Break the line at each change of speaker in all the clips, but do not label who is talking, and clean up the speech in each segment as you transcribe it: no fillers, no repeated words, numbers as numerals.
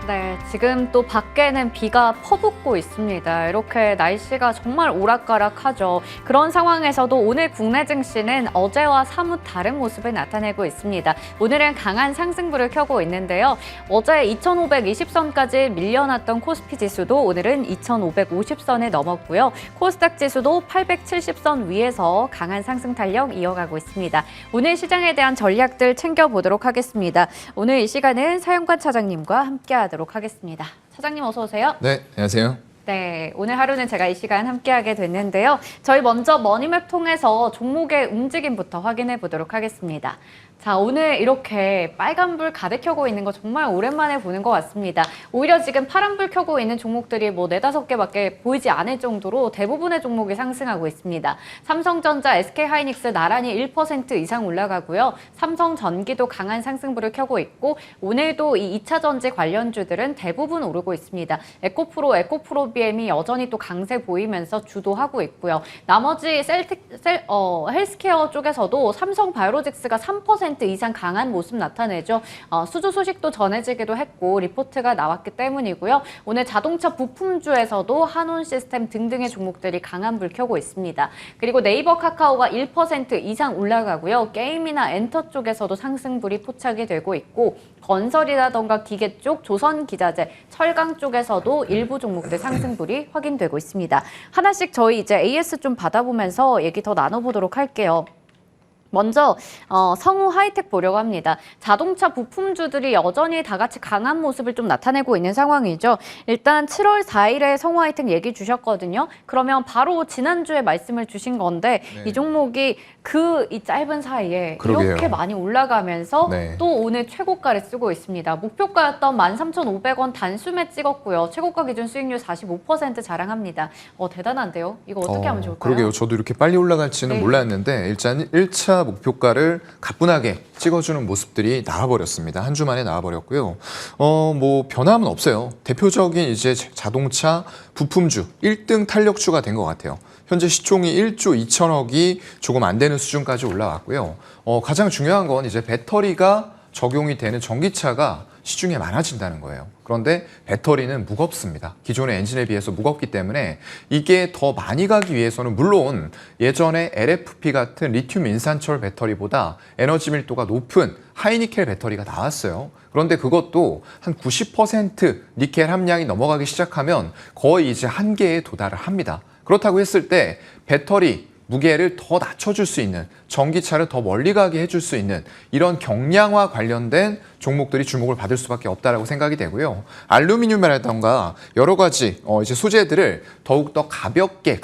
네, 지금 또 밖에는 비가 퍼붓고 있습니다. 이렇게 날씨가 정말 오락가락하죠. 그런 상황에서도 오늘 국내 증시는 어제와 사뭇 다른 모습을 나타내고 있습니다. 오늘은 강한 상승부를 켜고 있는데요. 어제 2,520선까지 밀려났던 코스피 지수도 오늘은 2,550선을 넘었고요. 코스닥 지수도 870선 위에서 강한 상승 탄력 이어가고 있습니다. 오늘 시장에 대한 전략들 챙겨보도록 하겠습니다. 오늘 이 시간은 사연관 차장님과 함께하도록 하겠습니다. 차장님 어서 오세요.
네, 안녕하세요.
네, 오늘 하루는 제가 이 시간 함께하게 됐는데요. 저희 먼저 머니맵 통해서 종목의 움직임부터 확인해 보도록 하겠습니다. 자, 오늘 이렇게 빨간불 가득 켜고 있는 거 정말 오랜만에 보는 것 같습니다. 오히려 지금 파란불 켜고 있는 종목들이 뭐 4-5개밖에 보이지 않을 정도로 대부분의 종목이 상승하고 있습니다. 삼성전자, SK하이닉스 나란히 1% 이상 올라가고요. 삼성전기도 강한 상승불을 켜고 있고 오늘도 이 2차 전지 관련주들은 대부분 오르고 있습니다. 에코프로비엠이 여전히 또 강세 보이면서 주도하고 있고요. 나머지 헬스케어 쪽에서도 삼성바이오로직스가 3% 이상 강한 모습 나타내죠. 수주 소식도 전해지기도 했고 리포트가 나왔기 때문이고요. 오늘 자동차 부품주에서도 한온시스템 등등의 종목들이 강한 불 켜고 있습니다. 그리고 네이버 카카오가 1% 이상 올라가고요. 게임이나 엔터 쪽에서도 상승불이 포착이 되고 있고 건설이라던가 기계 쪽, 조선기자재, 철강 쪽에서도 일부 종목들 상승불이 확인되고 있습니다. 하나씩 저희 이제 AS 좀 받아보면서 얘기 더 나눠보도록 할게요. 먼저 성우 하이텍 보려고 합니다. 자동차 부품주들이 여전히 다 같이 강한 모습을 좀 나타내고 있는 상황이죠. 일단 7월 4일에 성우 하이텍 얘기 주셨거든요. 그러면 바로 지난주에 말씀을 주신 건데
네.
이 종목이 이 짧은 사이에
그러게요.
이렇게 많이 올라가면서
네.
또 오늘 최고가를 쓰고 있습니다. 목표가였던 13,500원 단숨에 찍었고요. 최고가 기준 수익률 45% 자랑합니다. 대단한데요? 이거 어떻게 하면 좋을까요?
그러게요. 저도 이렇게 빨리 올라갈지는
네.
몰랐는데 일단 1차 목표가를 가뿐하게 찍어주는 모습들이 나와버렸습니다. 한 주 만에 나와버렸고요. 뭐 변함은 없어요. 대표적인 이제 자동차 부품주 1등 탄력주가 된 것 같아요. 현재 시총이 1조 2천억이 조금 안 되는 수준까지 올라왔고요. 가장 중요한 건 이제 배터리가 적용이 되는 전기차가 시중에 많아진다는 거예요. 그런데 배터리는 무겁습니다. 기존의 엔진에 비해서 무겁기 때문에 이게 더 많이 가기 위해서는 물론 예전에 LFP 같은 리튬 인산철 배터리보다 에너지 밀도가 높은 하이니켈 배터리가 나왔어요. 그런데 그것도 한 90% 니켈 함량이 넘어가기 시작하면 거의 이제 한계에 도달을 합니다. 그렇다고 했을 때 배터리 무게를 더 낮춰줄 수 있는, 전기차를 더 멀리 가게 해줄 수 있는 이런 경량화 관련된 종목들이 주목을 받을 수밖에 없다라고 생각이 되고요. 알루미늄이라던가 여러 가지 이제 소재들을 더욱더 가볍게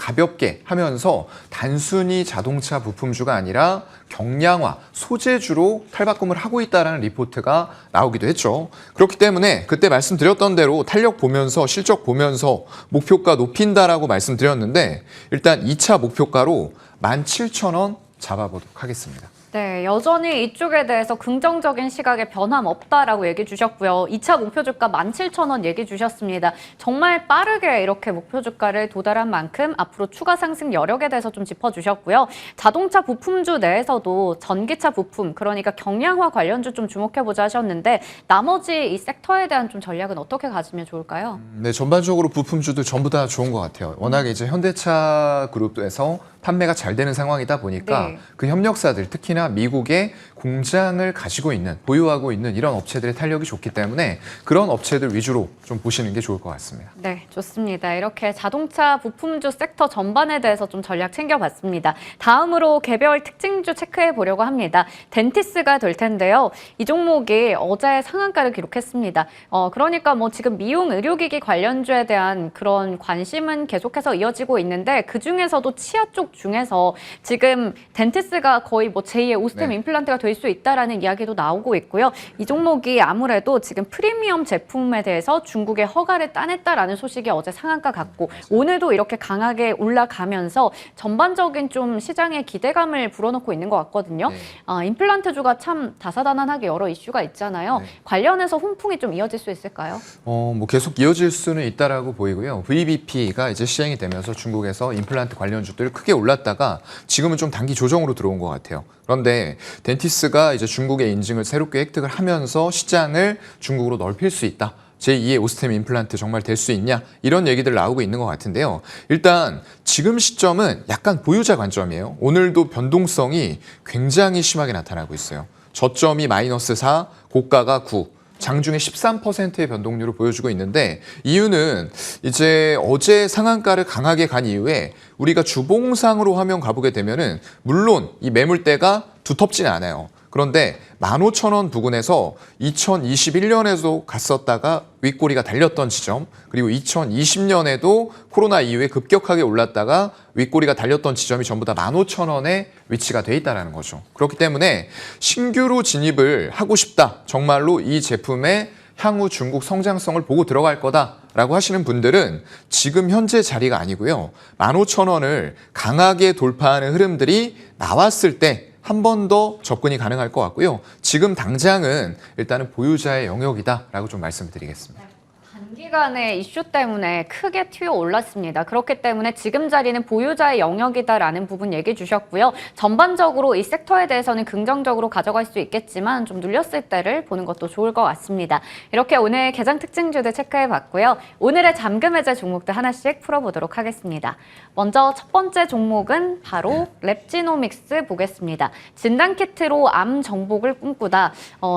하면서 단순히 자동차 부품주가 아니라 경량화, 소재주로 탈바꿈을 하고 있다는 리포트가 나오기도 했죠. 그렇기 때문에 그때 말씀드렸던 대로 탄력 보면서 실적 보면서 목표가 높인다라고 말씀드렸는데 일단 2차 목표가로 17,000원 잡아보도록 하겠습니다.
네, 여전히 이쪽에 대해서 긍정적인 시각에 변함 없다라고 얘기 주셨고요. 2차 목표 주가 17,000원 얘기 주셨습니다. 정말 빠르게 이렇게 목표 주가를 도달한 만큼 앞으로 추가 상승 여력에 대해서 좀 짚어주셨고요. 자동차 부품주 내에서도 전기차 부품, 그러니까 경량화 관련주 좀 주목해보자 하셨는데 나머지 이 섹터에 대한 좀 전략은 어떻게 가지면 좋을까요?
네, 전반적으로 부품주들 전부 다 좋은 것 같아요. 워낙에 이제 현대차 그룹에서 판매가 잘 되는 상황이다 보니까
네.
그 협력사들, 특히나 미국에 공장을 가지고 있는, 보유하고 있는 이런 업체들의 탄력이 좋기 때문에 그런 업체들 위주로 좀 보시는 게 좋을 것 같습니다.
네, 좋습니다. 이렇게 자동차 부품주 섹터 전반에 대해서 좀 전략 챙겨봤습니다. 다음으로 개별 특징주 체크해 보려고 합니다. 덴티스가 될 텐데요. 이 종목이 어제 상한가를 기록했습니다. 그러니까 뭐 지금 미용 의료기기 관련주에 대한 그런 관심은 계속해서 이어지고 있는데 그 중에서도 치아 쪽 중에서 지금 덴티스가 거의 뭐 제2의 오스템
네.
임플란트가 될 수 있다라는 이야기도 나오고 있고요. 이 종목이 아무래도 지금 프리미엄 제품에 대해서 중국의 허가를 따냈다라는 소식이 어제 상한가 갔고 오늘도 이렇게 강하게 올라가면서 전반적인 좀 시장의 기대감을 불어넣고 있는 것 같거든요.
네.
임플란트주가 참 다사다난하게 여러 이슈가 있잖아요.
네.
관련해서 훈풍이 좀 이어질 수 있을까요?
뭐 계속 이어질 수는 있다라고 보이고요. VBP가 이제 시행이 되면서 중국에서 임플란트 관련주들 크게 올랐다가 지금은 좀 단기 조정으로 들어온 것 같아요. 그런데 덴티스가 이제 중국의 인증을 새롭게 획득을 하면서 시장을 중국으로 넓힐 수 있다. 제2의 오스템 임플란트 정말 될 수 있냐 이런 얘기들 나오고 있는 것 같은데요. 일단 지금 시점은 약간 보유자 관점이에요. 오늘도 변동성이 굉장히 심하게 나타나고 있어요. 저점이 마이너스 4, 고가가 9. 장중에 13%의 변동률을 보여주고 있는데 이유는 이제 어제 상한가를 강하게 간 이후에 우리가 주봉상으로 화면 가보게 되면은 물론 이 매물대가 두텁지는 않아요. 그런데 15,000원 부근에서 2021년에도 갔었다가 윗꼬리가 달렸던 지점, 그리고 2020년에도 코로나 이후에 급격하게 올랐다가 윗꼬리가 달렸던 지점이 전부 다 15,000원에 위치가 돼 있다는 거죠. 그렇기 때문에 신규로 진입을 하고 싶다. 정말로 이 제품의 향후 중국 성장성을 보고 들어갈 거다라고 하시는 분들은 지금 현재 자리가 아니고요. 15,000원을 강하게 돌파하는 흐름들이 나왔을 때 한 번 더 접근이 가능할 것 같고요. 지금 당장은 일단은 보유자의 영역이다라고 좀 말씀드리겠습니다.
단기간의 이슈 때문에 크게 튀어 올랐습니다. 그렇기 때문에 지금 자리는 보유자의 영역이다라는 부분 얘기해 주셨고요. 전반적으로 이 섹터에 대해서는 긍정적으로 가져갈 수 있겠지만 좀 눌렸을 때를 보는 것도 좋을 것 같습니다. 이렇게 오늘 개장 특징주들 체크해 봤고요. 오늘의 잠금 해제 종목들 하나씩 풀어보도록 하겠습니다. 먼저 첫 번째 종목은 바로 랩지노믹스 보겠습니다. 진단키트로 암 정복을 꿈꾸다.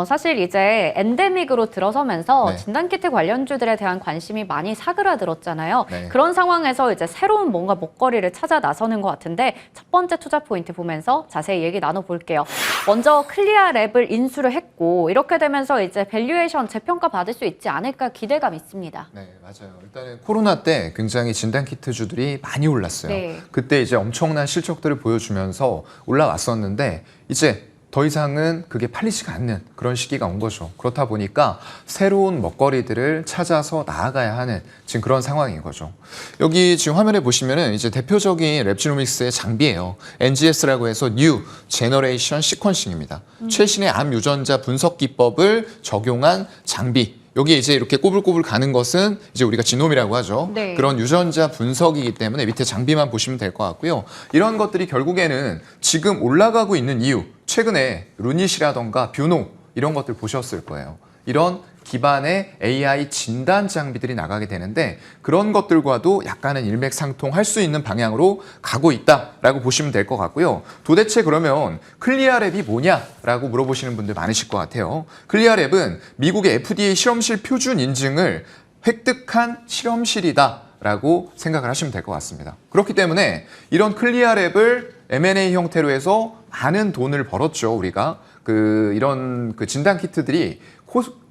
사실 이제 엔데믹으로 들어서면서
네.
진단키트 관련주들에 대한 관심이 많이 사그라들었잖아요.
네.
그런 상황에서 이제 새로운 뭔가 먹거리를 찾아 나서는 것 같은데 첫 번째 투자 포인트 보면서 자세히 얘기 나눠볼게요. 먼저 클리아랩을 인수를 했고 이렇게 되면서 이제 밸류에이션 재평가 받을 수 있지 않을까 기대감 있습니다.
네, 맞아요. 일단은 코로나 때 굉장히 진단키트주들이 많이 올랐어요.
네.
그때 이제 엄청난 실적들을 보여주면서 올라왔었는데 이제 더 이상은 그게 팔리지가 않는 그런 시기가 온 거죠. 그렇다 보니까 새로운 먹거리들을 찾아서 나아가야 하는 지금 그런 상황인 거죠. 여기 지금 화면에 보시면은 이제 대표적인 랩지노믹스의 장비예요. NGS라고 해서 New Generation Sequencing입니다. 최신의 암 유전자 분석 기법을 적용한 장비. 여기에 이제 이렇게 꼬불꼬불 가는 것은 이제 우리가 지놈이라고 하죠.
네.
그런 유전자 분석이기 때문에 밑에 장비만 보시면 될 것 같고요. 이런 것들이 결국에는 지금 올라가고 있는 이유, 최근에 루닛이라던가 뷰노 이런 것들 보셨을 거예요. 이런 기반의 AI 진단 장비들이 나가게 되는데 그런 것들과도 약간은 일맥상통할 수 있는 방향으로 가고 있다라고 보시면 될 것 같고요. 도대체 그러면 클리아랩이 뭐냐라고 물어보시는 분들 많으실 것 같아요. 클리아랩은 미국의 FDA 실험실 표준 인증을 획득한 실험실이다라고 생각을 하시면 될 것 같습니다. 그렇기 때문에 이런 클리아랩을 M&A 형태로 해서 많은 돈을 벌었죠. 우리가 이런 진단 키트들이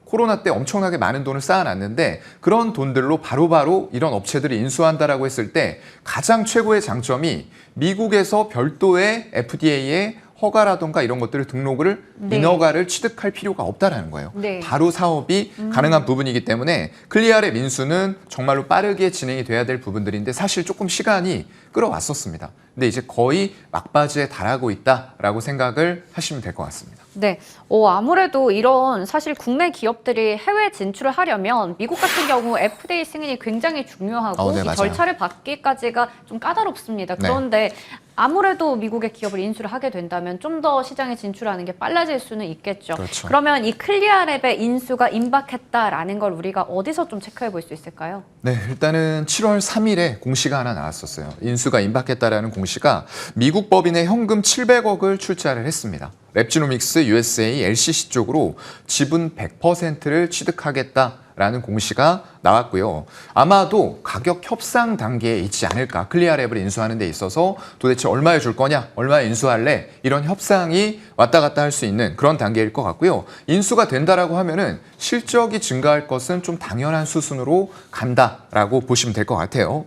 코로나 때 엄청나게 많은 돈을 쌓아놨는데 그런 돈들로 바로바로 이런 업체들이 인수한다라고 했을 때 가장 최고의 장점이 미국에서 별도의 FDA의 허가라던가 이런 것들을 등록을
네.
인허가를 취득할 필요가 없다라는 거예요.
네.
바로 사업이 가능한 부분이기 때문에 클리아랩 인수는 정말로 빠르게 진행이 돼야 될 부분들인데 사실 조금 시간이 끌어왔었습니다. 근데 이제 거의 막바지에 달하고 있다라고 생각을 하시면 될 것 같습니다.
네, 아무래도 이런 사실 국내 기업들이 해외 진출을 하려면 미국 같은 경우 FDA 승인이 굉장히 중요하고
네,
이
맞아요.
절차를 받기까지가 좀 까다롭습니다. 그런데 아무래도 미국의 기업을 인수를 하게 된다면 좀 더 시장에 진출하는 게 빨라질 수는 있겠죠.
그렇죠.
그러면 이 클리아랩의 인수가 임박했다라는 걸 우리가 어디서 좀 체크해 볼 수 있을까요?
네, 일단은 7월 3일에 공시가 하나 나왔었어요. 인수가 임박했다라는 공시가 미국 법인의 현금 700억을 출자를 했습니다. 랩지노믹스 USA LCC 쪽으로 지분 100%를 취득하겠다라는 공시가 나왔고요. 아마도 가격 협상 단계에 있지 않을까. 클리아랩을 인수하는 데 있어서 도대체 얼마에 줄 거냐, 얼마에 인수할래, 이런 협상이 왔다 갔다 할 수 있는 그런 단계일 것 같고요. 인수가 된다라고 하면은 실적이 증가할 것은 좀 당연한 수순으로 간다라고 보시면 될 것 같아요.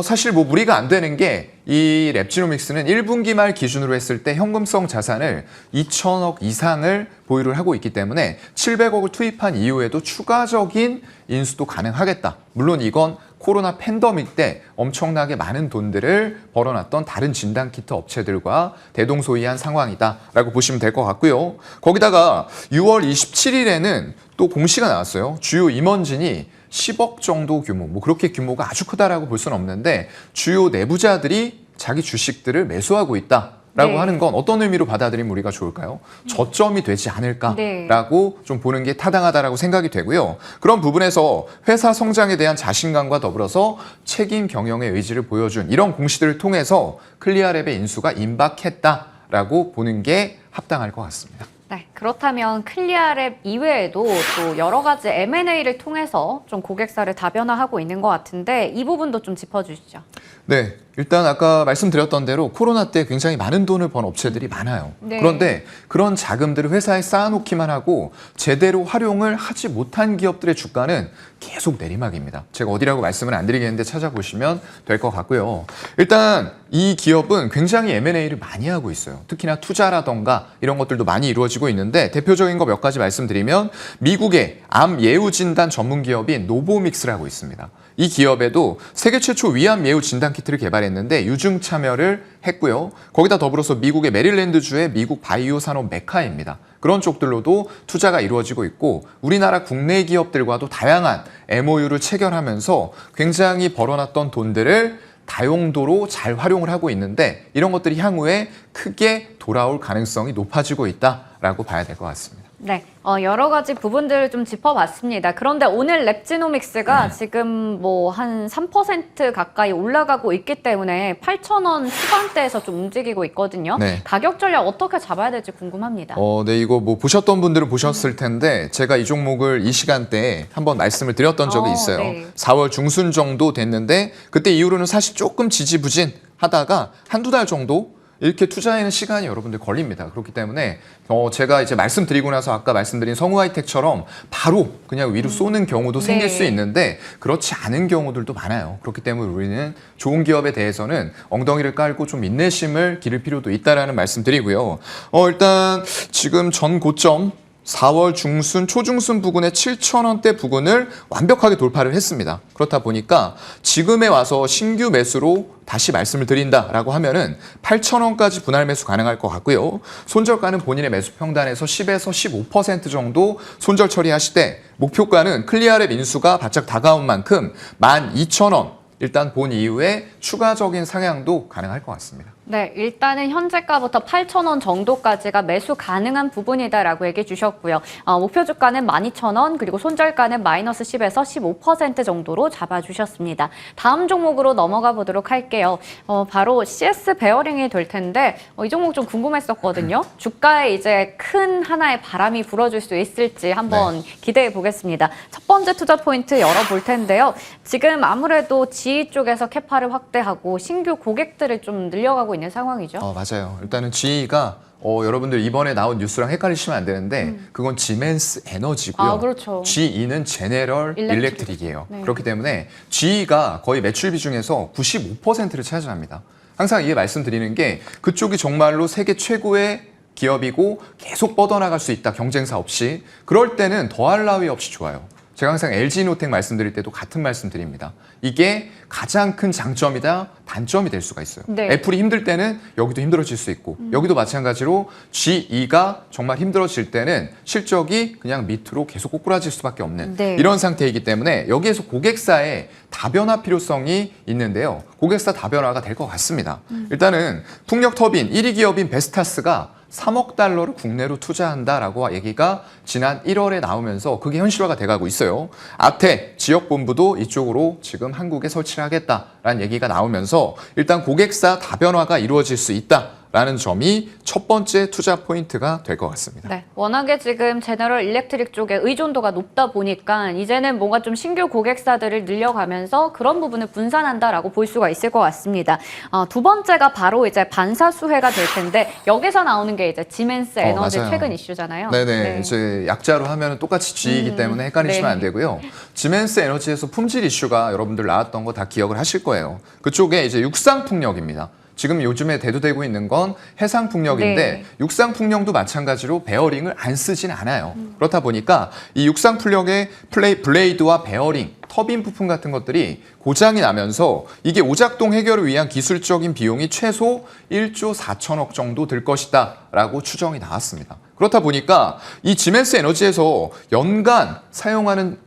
사실 뭐 무리가 안 되는 게 이 랩지노믹스는 1분기 말 기준으로 했을 때 현금성 자산을 2천억 이상을 보유를 하고 있기 때문에 700억을 투입한 이후에도 추가적인 인수도 가능하겠다. 물론 이건 코로나 팬데믹 때 엄청나게 많은 돈들을 벌어놨던 다른 진단키트 업체들과 대동소이한 상황이다라고 보시면 될 것 같고요. 거기다가 6월 27일에는 또 공시가 나왔어요. 주요 임원진이 10억 정도 규모, 뭐 그렇게 규모가 아주 크다라고 볼 수는 없는데 주요 내부자들이 자기 주식들을 매수하고 있다. 라고
네.
하는 건 어떤 의미로 받아들이면 우리가 좋을까요? 저점이 되지 않을까라고 좀 보는 게 타당하다라고 생각이 되고요. 그런 부분에서 회사 성장에 대한 자신감과 더불어서 책임 경영의 의지를 보여준 이런 공시들을 통해서 클리어랩의 인수가 임박했다라고 보는 게 합당할 것 같습니다.
네, 그렇다면 클리어랩 이외에도 또 여러 가지 M&A를 통해서 좀 고객사를 다변화하고 있는 것 같은데 이 부분도 좀 짚어주시죠.
네, 일단 아까 말씀드렸던 대로 코로나 때 굉장히 많은 돈을 번 업체들이 많아요.
네.
그런데 그런 자금들을 회사에 쌓아놓기만 하고 제대로 활용을 하지 못한 기업들의 주가는 계속 내리막입니다. 제가 어디라고 말씀을 안 드리겠는데 찾아보시면 될 것 같고요. 일단 이 기업은 굉장히 M&A를 많이 하고 있어요. 특히나 투자라던가 이런 것들도 많이 이루어지고 있는데 대표적인 거 몇 가지 말씀드리면 미국의 암 예후 진단 전문 기업인 노보믹스라고 있습니다. 이 기업에도 세계 최초 위암 예후 진단 키트를 개발했는데 유증 참여를 했고요. 거기다 더불어서 미국의 메릴랜드주의 미국 바이오 산업 메카입니다. 그런 쪽들로도 투자가 이루어지고 있고 우리나라 국내 기업들과도 다양한 MOU를 체결하면서 굉장히 벌어놨던 돈들을 다용도로 잘 활용을 하고 있는데 이런 것들이 향후에 크게 돌아올 가능성이 높아지고 있다라고 봐야 될 것 같습니다.
네, 여러 가지 부분들을 좀 짚어봤습니다. 그런데 오늘 랩지노믹스가 지금 뭐 한 3% 가까이 올라가고 있기 때문에 8,000원 후반대에서 좀 움직이고 있거든요.
네.
가격 전략 어떻게 잡아야 될지 궁금합니다.
네, 이거 뭐 보셨던 분들은 보셨을 텐데 제가 이 종목을 이 시간대에 한번 말씀을 드렸던 적이 있어요.
네.
4월 중순 정도 됐는데 그때 이후로는 사실 조금 지지부진 하다가 한두 달 정도 이렇게 투자에는 시간이 여러분들 걸립니다. 그렇기 때문에 제가 이제 말씀드리고 나서 아까 말씀드린 성우하이텍처럼 바로 그냥 위로 쏘는 경우도 생길 수 있는데 그렇지 않은 경우들도 많아요. 그렇기 때문에 우리는 좋은 기업에 대해서는 엉덩이를 깔고 좀 인내심을 기를 필요도 있다라는 말씀드리고요. 일단 지금 전 고점 4월 중순, 초중순 부근의 7,000원대 부근을 완벽하게 돌파를 했습니다. 그렇다 보니까 지금에 와서 신규 매수로 다시 말씀을 드린다라고 하면은 8,000원까지 분할 매수 가능할 것 같고요. 손절가는 본인의 매수 평단에서 10에서 15% 정도 손절 처리하시되 목표가는 클리어랩 인수가 바짝 다가온 만큼 12,000원 일단 본 이후에 추가적인 상향도 가능할 것 같습니다.
네, 일단은 현재가부터 8,000원 정도까지가 매수 가능한 부분이다라고 얘기해 주셨고요. 목표 주가는 12,000원, 그리고 손절가는 마이너스 10에서 15% 정도로 잡아주셨습니다. 다음 종목으로 넘어가 보도록 할게요. 바로 CS 베어링이 될 텐데 이 종목 좀 궁금했었거든요. 주가에 이제 큰 하나의 바람이 불어줄 수 있을지 한번 기대해 보겠습니다. 첫 번째 투자 포인트 열어볼 텐데요. 지금 아무래도 GE 쪽에서 캐파를 확대하고 신규 고객들을 좀 늘려가고 있는 상황이죠.
맞아요. 일단은 GE가 여러분들 이번에 나온 뉴스랑 헷갈리시면 안 되는데 그건 지멘스 에너지고요.
그렇죠.
GE는 제네럴 일렉트릭이에요.
네.
그렇기 때문에 GE가 거의 매출 비중에서 95%를 차지합니다. 항상 이게 말씀드리는 게 그쪽이 정말로 세계 최고의 기업이고 계속 뻗어나갈 수 있다. 경쟁사 없이. 그럴 때는 더할 나위 없이 좋아요. 제가 항상 LG노텍 말씀드릴 때도 같은 말씀 드립니다. 이게 가장 큰 장점이다 단점이 될 수가 있어요.
네.
애플이 힘들 때는 여기도 힘들어질 수 있고 여기도 마찬가지로 GE가 정말 힘들어질 때는 실적이 그냥 밑으로 계속 꼬꾸라질 수밖에 없는
네.
이런 상태이기 때문에 여기에서 고객사의 다변화 필요성이 있는데요. 고객사 다변화가 될 것 같습니다. 일단은 풍력 터빈 1위 기업인 베스타스가 3억 달러를 국내로 투자한다라고 얘기가 지난 1월에 나오면서 그게 현실화가 돼가고 있어요. 아태 지역본부도 이쪽으로 지금 한국에 설치를 하겠다라는 얘기가 나오면서 일단 고객사 다변화가 이루어질 수 있다라는 점이 첫 번째 투자 포인트가 될 것 같습니다.
네, 워낙에 지금 제너럴 일렉트릭 쪽에 의존도가 높다 보니까 이제는 뭔가 좀 신규 고객사들을 늘려가면서 그런 부분을 분산한다라고 볼 수가 있을 것 같습니다. 두 번째가 바로 이제 반사수혜가 될 텐데 여기서 나오는 게 이제 지멘스 에너지
맞아요.
최근 이슈잖아요.
네네.
네.
이제 약자로 하면 똑같이 G이기 때문에 헷갈리시면
네.
안 되고요. 지멘스 에너지에서 품질 이슈가 여러분들 나왔던 거 다 기억을 하실 거예요. 그쪽에 이제 육상풍력입니다. 지금 요즘에 대두되고 있는 건 해상풍력인데
네.
육상풍력도 마찬가지로 베어링을 안 쓰진 않아요. 그렇다 보니까 이 육상풍력의 블레이드와 베어링, 터빈 부품 같은 것들이 고장이 나면서 이게 오작동 해결을 위한 기술적인 비용이 최소 1조 4천억 정도 들 것이다 라고 추정이 나왔습니다. 그렇다 보니까 이 지멘스 에너지에서 연간 사용하는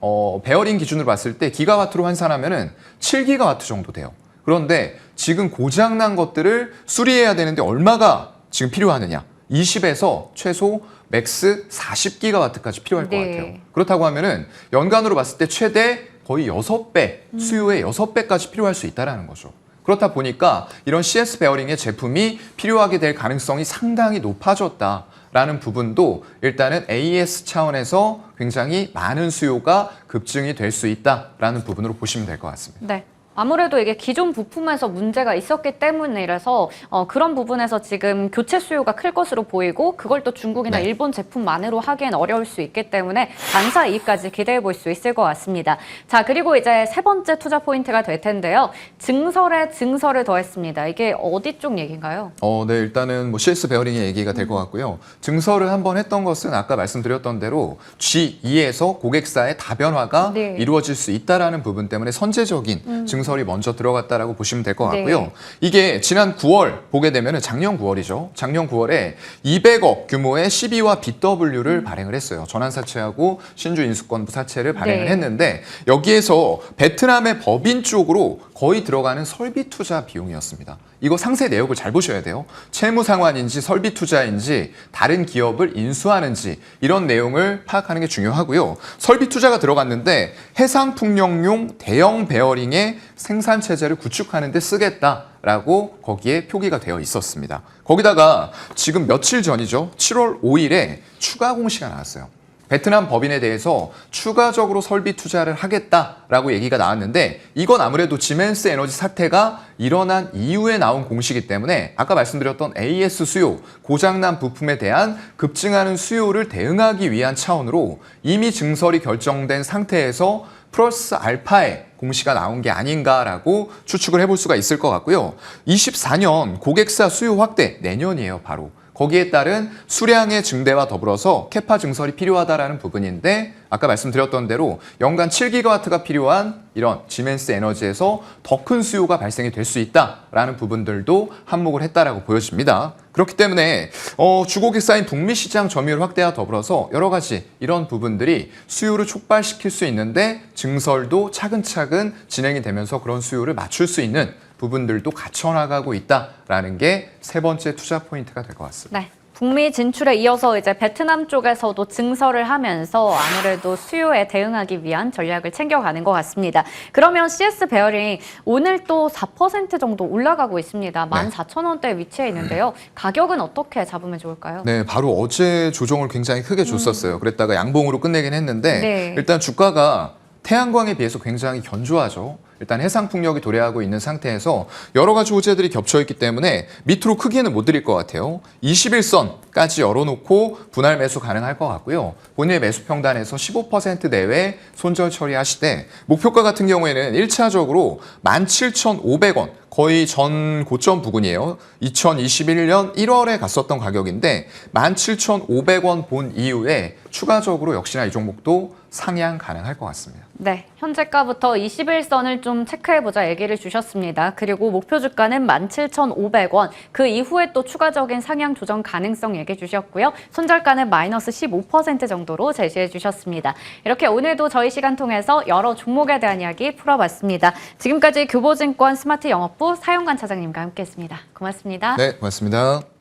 베어링 기준으로 봤을 때 기가와트로 환산하면 7기가와트 정도 돼요. 그런데 지금 고장난 것들을 수리해야 되는데 얼마가 지금 필요하느냐? 20에서 최소 맥스 40기가와트까지 필요할 것
네.
같아요. 그렇다고 하면은 연간으로 봤을 때 최대 거의 6배, 수요의 6배까지 필요할 수 있다는 거죠. 그렇다 보니까 이런 CS 베어링의 제품이 필요하게 될 가능성이 상당히 높아졌다라는 부분도 일단은 AES 차원에서 굉장히 많은 수요가 급증이 될 수 있다라는 부분으로 보시면 될 것 같습니다.
네. 아무래도 이게 기존 부품에서 문제가 있었기 때문이라서 그런 부분에서 지금 교체 수요가 클 것으로 보이고 그걸 또 중국이나
네.
일본 제품만으로 하기엔 어려울 수 있기 때문에 반사 이익까지 기대해 볼 수 있을 것 같습니다. 자, 그리고 이제 세 번째 투자 포인트가 될 텐데요. 증설에 증설을 더했습니다. 이게 어디 쪽 얘기인가요?
네, 일단은 뭐 CS 베어링의 얘기가 될 것 같고요. 증설을 한번 했던 것은 아까 말씀드렸던 대로 G2에서 고객사의 다변화가
네.
이루어질 수 있다라는 부분 때문에 선제적인 증설이 먼저 들어갔다라고 보시면 될 것 같고요.
네.
이게 지난 9월 보게 되면은 작년 9월이죠. 작년 9월에 200억 규모의 CB와 BW를 발행을 했어요. 전환사채하고 신주 인수권부 사채를 발행을
네.
했는데 여기에서 베트남의 법인 쪽으로 거의 들어가는 설비 투자 비용이었습니다. 이거 상세 내역을 잘 보셔야 돼요. 채무 상환인지 설비 투자인지 다른 기업을 인수하는지 이런 내용을 파악하는 게 중요하고요. 설비 투자가 들어갔는데 해상 풍력용 대형 베어링의 생산 체제를 구축하는 데 쓰겠다라고 거기에 표기가 되어 있었습니다. 거기다가 지금 며칠 전이죠. 7월 5일에 추가 공시가 나왔어요. 베트남 법인에 대해서 추가적으로 설비 투자를 하겠다라고 얘기가 나왔는데 이건 아무래도 지멘스 에너지 사태가 일어난 이후에 나온 공시이기 때문에 아까 말씀드렸던 AS 수요, 고장난 부품에 대한 급증하는 수요를 대응하기 위한 차원으로 이미 증설이 결정된 상태에서 플러스 알파의 공시가 나온 게 아닌가라고 추측을 해볼 수가 있을 것 같고요. 24년 고객사 수요 확대, 내년이에요, 바로. 거기에 따른 수량의 증대와 더불어서 캐파 증설이 필요하다라는 부분인데 아까 말씀드렸던 대로 연간 7기가와트가 필요한 이런 지멘스 에너지에서 더 큰 수요가 발생이 될 수 있다라는 부분들도 한몫을 했다라고 보여집니다. 그렇기 때문에 주고객사인 북미 시장 점유율 확대와 더불어서 여러 가지 이런 부분들이 수요를 촉발시킬 수 있는데 증설도 차근차근 진행이 되면서 그런 수요를 맞출 수 있는 부분들도 갖춰나가고 있다라는 게 세 번째 투자 포인트가 될 것 같습니다.
네. 북미 진출에 이어서 이제 베트남 쪽에서도 증설을 하면서 아무래도 수요에 대응하기 위한 전략을 챙겨가는 것 같습니다. 그러면 CS 베어링 오늘 또 4% 정도 올라가고 있습니다. 14,000원대에 위치해 있는데요. 가격은 어떻게 잡으면 좋을까요?
네, 바로 어제 조정을 굉장히 크게 줬었어요. 그랬다가 양봉으로 끝내긴 했는데
네.
일단 주가가 태양광에 비해서 굉장히 견조하죠. 일단 해상풍력이 도래하고 있는 상태에서 여러 가지 호재들이 겹쳐있기 때문에 밑으로 크게는 못 드릴 것 같아요. 21선까지 열어놓고 분할 매수 가능할 것 같고요. 본인의 매수 평단에서 15% 내외 손절 처리하시되 목표가 같은 경우에는 1차적으로 17,500원 거의 전 고점 부근이에요. 2021년 1월에 갔었던 가격인데 17,500원 본 이후에 추가적으로 역시나 이 종목도 상향 가능할 것 같습니다.
네, 현재가부터 21선을 좀 체크해보자 얘기를 주셨습니다. 그리고 목표 주가는 17,500원, 그 이후에 또 추가적인 상향 조정 가능성 얘기해 주셨고요. 손절가는 마이너스 15% 정도로 제시해 주셨습니다. 이렇게 오늘도 저희 시간 통해서 여러 종목에 대한 이야기 풀어봤습니다. 지금까지 교보증권 스마트 영업부 사용관 차장님과 함께했습니다. 고맙습니다.
네, 고맙습니다.